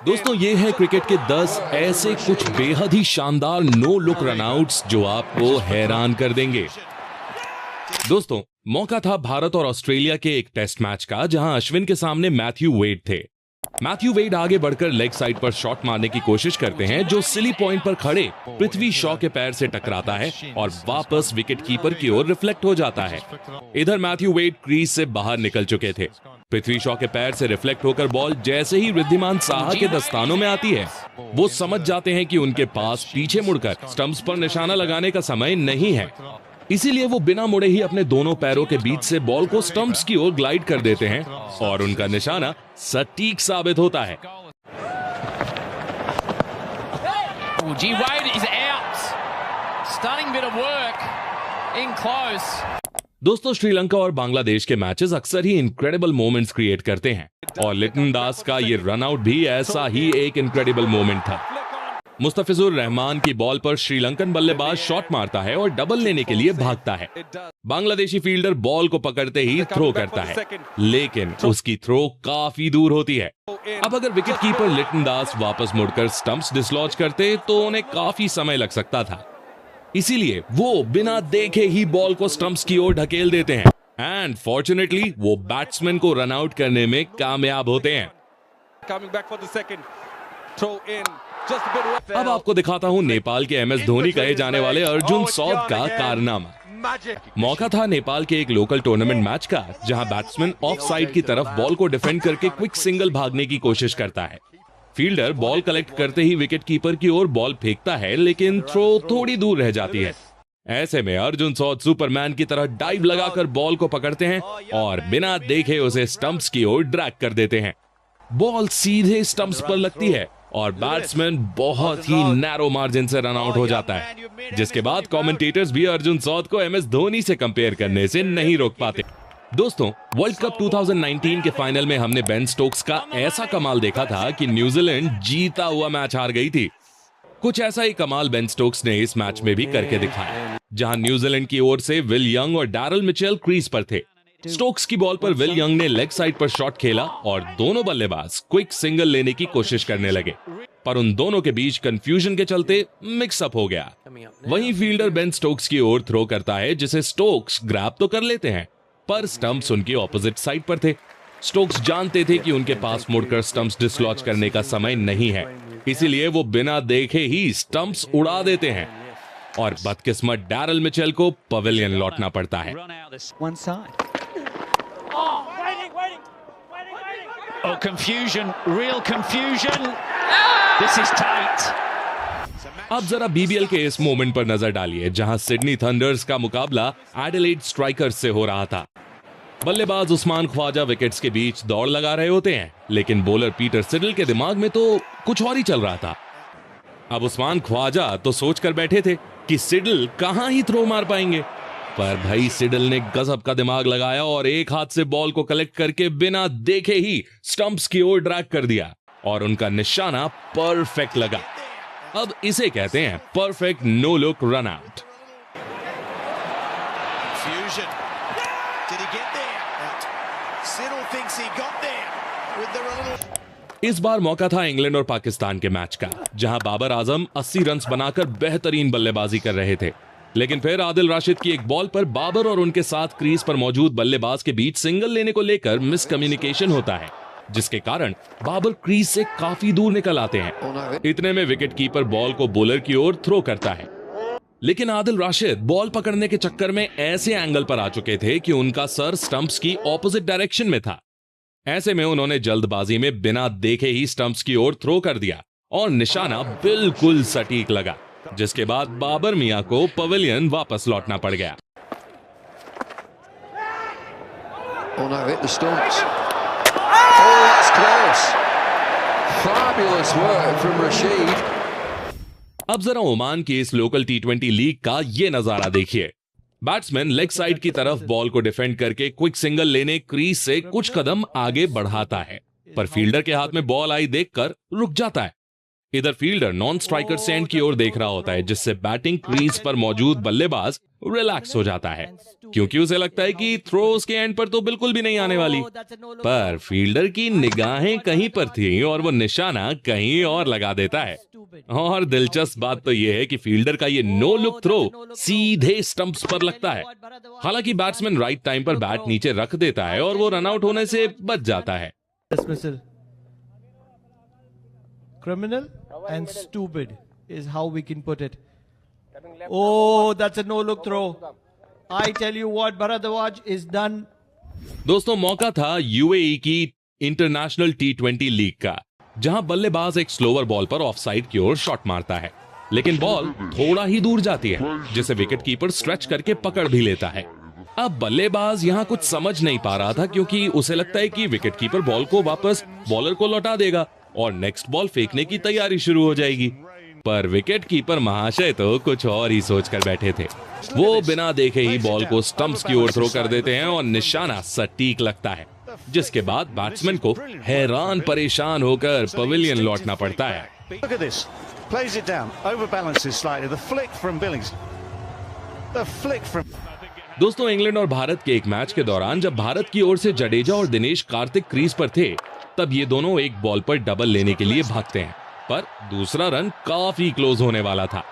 दोस्तों, ये है क्रिकेट के 10 ऐसे कुछ बेहद ही शानदार नो लुक रनआउट्स जो आपको हैरान कर देंगे। दोस्तों, मौका था भारत और ऑस्ट्रेलिया के एक टेस्ट मैच का, जहां अश्विन के सामने मैथ्यू वेड थे। मैथ्यू वेड आगे बढ़कर लेग साइड पर शॉट मारने की कोशिश करते हैं, जो सिली पॉइंट पर खड़े पृथ्वी शॉ के पैर से टकराता है और वापस विकेट कीपर की ओर रिफ्लेक्ट हो जाता है। इधर मैथ्यू वेड क्रीज से बाहर निकल चुके थे। पृथ्वी शॉ के पैर से रिफ्लेक्ट होकर बॉल जैसे ही रिद्धिमान साहा के दस्तानों में आती है, वो समझ जाते हैं कि उनके पास पीछे मुड़कर स्टंप्स पर निशाना लगाने का समय नहीं है। इसीलिए वो बिना मुड़े ही अपने दोनों पैरों के बीच से बॉल को स्टंप्स की ओर ग्लाइड कर देते हैं और उनका निशाना सटीक साबित होता है। दोस्तों, श्रीलंका और बांग्लादेश के मैचेस अक्सर ही इनक्रेडिबल मोमेंट्स क्रिएट करते हैं और लिटन दास का ये रनआउट भी ऐसा ही एक इनक्रेडिबल मोमेंट था। मुस्तफिजुर रहमान की बॉल पर श्रीलंकन बल्लेबाज शॉट मारता है और डबल लेने के लिए भागता है। बांग्लादेशी फील्डर बॉल को पकड़ते ही थ्रो करता है, लेकिन उसकी थ्रो काफी दूर होती है। अब अगर विकेट कीपर लिटन दास वापस मुड़कर स्टंप्स डिसलॉज करते तो उन्हें काफी समय लग सकता था। इसीलिए वो बिना देखे ही बॉल को स्टंप्स की ओर ढकेल देते हैं एंड फॉर्चुनेटली वो बैट्समैन को रन आउट करने में कामयाब होते हैं। अब आपको दिखाता हूं नेपाल के MS धोनी कहे जाने वाले अर्जुन सौद का कारनामा। मौका था नेपाल के एक लोकल टूर्नामेंट मैच का, जहां बैट्समैन ऑफ साइड की तरफ बॉल को डिफेंड करके क्विक सिंगल भागने की कोशिश करता है। फील्डर बॉल कलेक्ट करते ही विकेट कीपर की ओर बॉल फेंकता है, लेकिन थ्रो थोड़ी दूर रह जाती है। ऐसे में अर्जुन सौद सुपरमैन की तरह डाइव लगाकर बॉल को पकड़ते हैं और बिना देखे उसे स्टंप्स की ओर ड्रैग कर देते हैं। बॉल सीधे स्टंप्स पर लगती है और बैट्समैन बहुत ही नैरो मार्जिन से रन आउट हो जाता है, जिसके बाद कमेंटेटर्स भी अर्जुन सौद को MS धोनी से कंपेयर करने से नहीं रोक पाते। दोस्तों, वर्ल्ड कप 2019 के फाइनल में हमने बेन स्टोक्स का ऐसा कमाल देखा था कि न्यूजीलैंड जीता हुआ मैच हार गई थी। कुछ ऐसा ही कमाल बेन स्टोक्स ने इस मैच में भी करके दिखाया, जहां न्यूजीलैंड की ओर से विल यंग और डैरल मिचेल क्रीज पर थे। स्टोक्स की बॉल पर विल यंग ने लेग साइड पर शॉट खेला और दोनों बल्लेबाज क्विक सिंगल लेने की कोशिश करने लगे, पर उन दोनों के बीच कंफ्यूजन के चलते मिक्सअप हो गया। वहीं फील्डर बेन स्टोक्स की ओर थ्रो करता है, जिसे स्टोक्स ग्रैब तो कर लेते हैं, पर स्टंप्स उनकी ऑपोजिट साइड पर थे। स्टोक्स जानते थे कि उनके पास मुड़कर स्टंप्स डिसलॉज करने का समय नहीं है, इसीलिए वो बिना देखे ही स्टंप्स उड़ा देते हैं और बदकिस्मत डैरल मिचेल को पवेलियन लौटना पड़ता है। Oh, confusion, real confusion. This is tight. अब जरा BBL के इस मोमेंट पर नजर डालिए, जहां सिडनी थंडर्स का मुकाबला एडिलेड स्ट्राइकर्स से हो रहा था। बल्लेबाज उस्मान ख्वाजा विकेट्स के बीच दौड़ लगा रहे होते हैं, लेकिन बॉलर पीटर सिडल के दिमाग में तो कुछ और ही चल रहा था। अब उस्मान ख्वाजा तो सोच कर बैठे थे कि सिडल कहां ही थ्रो मार पाएंगे, पर भाई सिडल ने गजब का दिमाग लगाया और एक हाथ से बॉल को कलेक्ट करके बिना देखे ही स्टंप्स की ओर ड्रैग कर दिया और उनका निशाना परफेक्ट लगा। अब इसे कहते हैं perfect no look run out. इस बार मौका था इंग्लैंड और पाकिस्तान के मैच का, जहां बाबर आजम 80 रन बनाकर बेहतरीन बल्लेबाजी कर रहे थे, लेकिन फिर आदिल राशिद की एक बॉल पर बाबर और उनके साथ क्रीज पर मौजूद बल्लेबाज के बीच सिंगल लेने को लेकर मिसकम्युनिकेशन होता है, जिसके कारण बाबर क्रीज से काफी दूर निकल आते हैं। इतने में विकेट कीपर बॉल को बॉलर की ओर थ्रो करता है, लेकिन आदिल राशिद बॉल पकड़ने के चक्कर में ऐसे एंगल पर आ चुके थे कि उनका सर स्टंप्स की ऑपोजिट डायरेक्शन में था। ऐसे में उन्होंने जल्दबाजी में बिना देखे ही स्टंप्स की ओर थ्रो कर दिया और निशाना बिल्कुल सटीक लगा, जिसके बाद बाबर मियां को पवेलियन वापस लौटना पड़ गया। अब जरा ओमान की इस लोकल T20 लीग का ये नजारा देखिए। बैट्समैन लेग साइड की तरफ बॉल को डिफेंड करके क्विक सिंगल लेने क्रीज से कुछ कदम आगे बढ़ाता है, पर फील्डर के हाथ में बॉल आई देखकर रुक जाता है। इधर फील्डर नॉन स्ट्राइकर से एंड की ओर देख रहा होता है, जिससे बैटिंग क्रीज पर मौजूद बल्लेबाज रिलैक्स हो जाता है, क्योंकि उसे लगता है कि थ्रो उसके एंड पर तो बिल्कुल भी नहीं आने वाली। पर फील्डर की निगाहें कहीं पर थी और वो निशाना कहीं और लगा देता है। और दिलचस्प बात तो यह है कि फील्डर का ये नो लुक थ्रो सीधे स्टंप्स पर लगता है। हालांकि बैट्समैन राइट टाइम पर बैट नीचे रख देता है और वो रनआउट होने से बच जाता है। Criminal and stupid is how we can put it. Oh, that's a no-look throw. I tell you what, Bharadwaj is done. दोस्तों, मौका था यूएई की इंटरनेशनल T20 लीग का, जहां बल्लेबाज एक स्लोअर बॉल पर ऑफसाइड की ओर शॉट मारता है, लेकिन बॉल थोड़ा ही दूर जाती है, जिसे विकेट कीपर स्ट्रेच करके पकड़ भी लेता है। अब बल्लेबाज यहां कुछ समझ नहीं पा रहा था, क्योंकि उसे लगता है कि विकेट कीपर बॉल को वापस बॉलर को लौटा देगा और नेक्स्ट बॉल फेंकने की तैयारी शुरू हो जाएगी। पर विकेट कीपर महाशय तो कुछ और ही सोच कर बैठे थे। वो बिना देखे ही बॉल को स्टंप्स की ओर थ्रो कर देते हैं और निशाना सटीक लगता है, जिसके बाद बैट्समैन को हैरान परेशान होकर पवेलियन लौटना पड़ता है। दोस्तों, इंग्लैंड और भारत के एक मैच के दौरान जब भारत की ओर से जडेजा और दिनेश कार्तिक क्रीज पर थे, तब ये दोनों एक बॉल पर डबल लेने के लिए भागते हैं, पर दूसरा रन काफी क्लोज होने वाला था।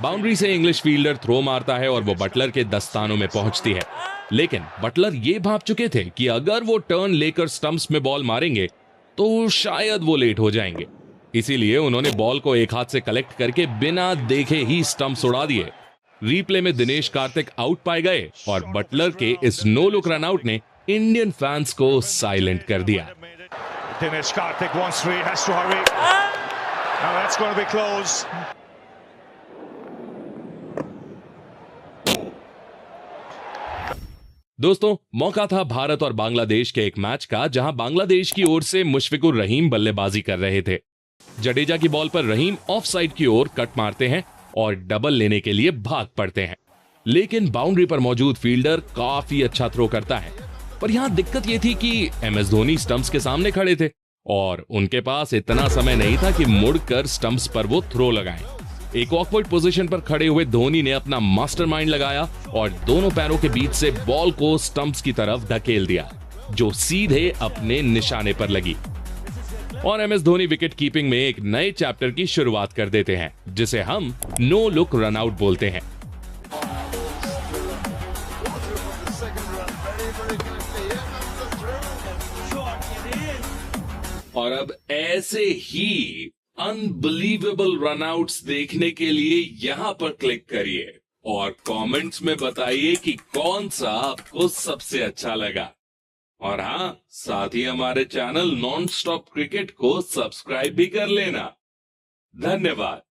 बाउंड्री से इंग्लिश फील्डर थ्रो मारता है और वो बटलर के दस्तानों में पहुंचती है, लेकिन बटलर ये भांप चुके थे कि अगर वो टर्न लेकर स्टंप्स में बॉल मारेंगे तो शायद वो लेट हो जाएंगे। इसीलिए उन्होंने बॉल को एक हाथ से कलेक्ट करके बिना देखे ही स्टंप्स उड़ा दिए। रिप्ले में दिनेश कार्तिक आउट पाए गए और बटलर के इस नो लुक रनआउट ने इंडियन फैंस को साइलेंट कर दिया। Dinesh Karthik wants to, he has to hurry. Now that's going to be close. दोस्तों, मौका था भारत और बांग्लादेश के एक मैच का, जहां बांग्लादेश की ओर से मुशफिकुर रहीम बल्लेबाजी कर रहे थे। जडेजा की बॉल पर रहीम ऑफ साइड की ओर कट मारते हैं और डबल लेने के लिए भाग पड़ते हैं, लेकिन बाउंड्री पर मौजूद फील्डर काफी अच्छा थ्रो करता है। पर यहां दिक्कत यह थी कि MS धोनी स्टंप्स के सामने खड़े थे और उनके पास इतना समय नहीं था कि मुड़कर स्टंप्स पर वो थ्रो लगाएं। एक ऑकवर्ड पोजीशन पर खड़े हुए धोनी ने अपना मास्टरमाइंड लगाया और दोनों पैरों के बीच से बॉल को स्टंप्स की तरफ धकेल दिया, जो सीधे अपने निशाने पर लगी। और MS धोनी विकेट कीपिंग में एक नए चैप्टर की शुरुआत कर देते हैं, जिसे हम नो लुक रनआउट बोलते हैं। और अब ऐसे ही अनबिलीवेबल रनआउट्स देखने के लिए यहां पर क्लिक करिए और कमेंट्स में बताइए कि कौन सा आपको सबसे अच्छा लगा। और हाँ, साथ ही हमारे चैनल नॉन स्टॉप क्रिकेट को सब्सक्राइब भी कर लेना। धन्यवाद।